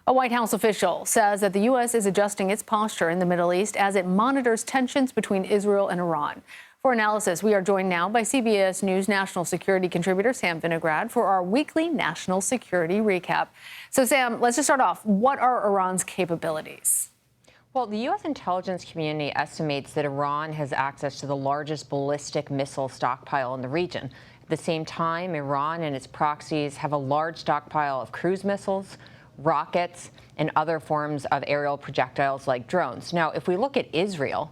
A White House official says that the U.S. is adjusting its posture in the Middle East as it monitors tensions between Israel and Iran. For analysis, we are joined now by CBS News national security contributor Sam Vinograd for our weekly national security recap. So, Sam, let's just start off. What are Iran's capabilities? Well, the U.S. intelligence community estimates that Iran has access to the largest ballistic missile stockpile in the region. At the same time, Iran and its proxies have a large stockpile of cruise missiles, rockets, and other forms of aerial projectiles like drones. Now, if we look at Israel,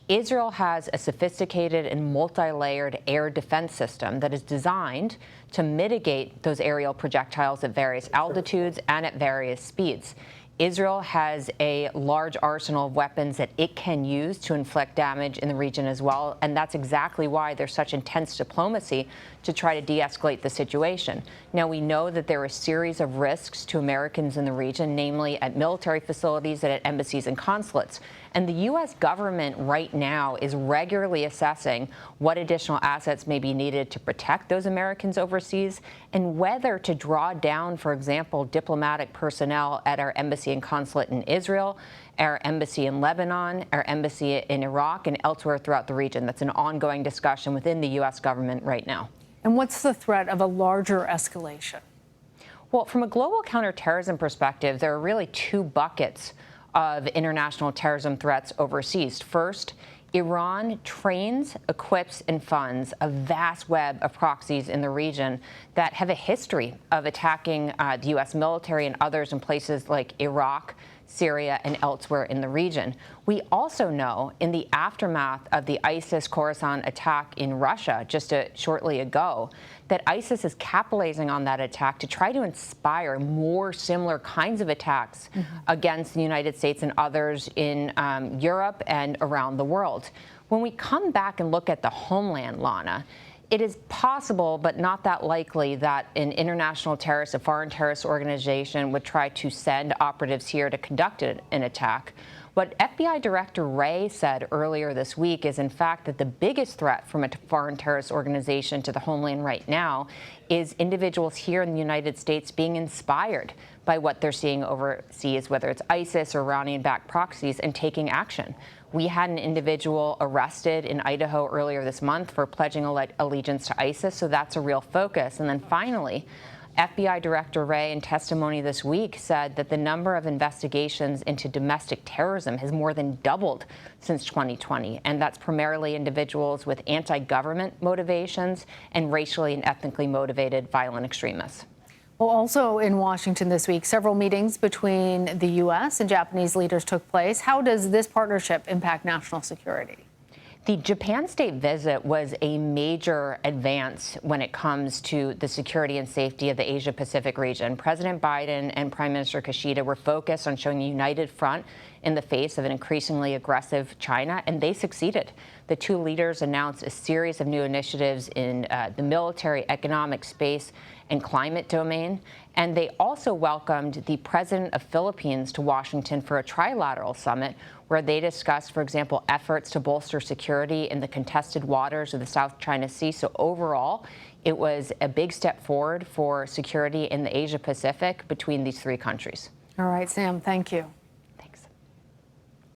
Israel has a sophisticated and multi-layered air defense system that is designed to mitigate those aerial projectiles at various altitudes and at various speeds. Israel has a large arsenal of weapons that it can use to inflict damage in the region as well, and that's exactly why there's such intense diplomacy to try to de-escalate the situation. Now, we know that there are a series of risks to Americans in the region, namely at military facilities and at embassies and consulates. And the U.S. government right now is regularly assessing what additional assets may be needed to protect those Americans overseas and whether to draw down, for example, diplomatic personnel at our embassy and consulate in Israel, our embassy in Lebanon, our embassy in Iraq, and elsewhere throughout the region. That's an ongoing discussion within the U.S. government right now. And what's the threat of a larger escalation? Well, from a global counterterrorism perspective, there are really two buckets of international terrorism threats overseas. First, Iran trains, equips, and funds a vast web of proxies in the region that have a history of attacking the U.S. military and others in places like Iraq, Syria, and elsewhere in the region. We also know in the aftermath of the ISIS Khorasan attack in Russia just shortly ago that ISIS is capitalizing on that attack to try to inspire more similar kinds of attacks against the United States and others in Europe and around the world. When we come back and look at the homeland, Lana, it is possible, but not that likely, that an international terrorist, a foreign terrorist organization would try to send operatives here to conduct an attack. What FBI Director Wray said earlier this week is, in fact, that the biggest threat from a foreign terrorist organization to the homeland right now is individuals here in the United States being inspired by what they're seeing overseas, whether it's ISIS or Iranian-backed proxies, and taking action. We had an individual arrested in Idaho earlier this month for pledging allegiance to ISIS, so that's a real focus. And then finally, FBI Director Wray, in testimony this week, said that the number of investigations into domestic terrorism has more than doubled since 2020, and that's primarily individuals with anti-government motivations and racially and ethnically motivated violent extremists. Well, also in Washington this week, several meetings between the U.S. and Japanese leaders took place. How does this partnership impact national security? The Japan state visit was a major advance when it comes to the security and safety of the Asia-Pacific region. President Biden and Prime Minister Kishida were focused on showing a united front in the face of an increasingly aggressive China, and they succeeded. The two leaders announced a series of new initiatives in the military, economic, space, and climate domain. And they also welcomed the president of Philippines to Washington for a trilateral summit where they discussed, for example, efforts to bolster security in the contested waters of the South China Sea. So overall, it was a big step forward for security in the Asia-Pacific between these three countries. All right, Sam, thank you.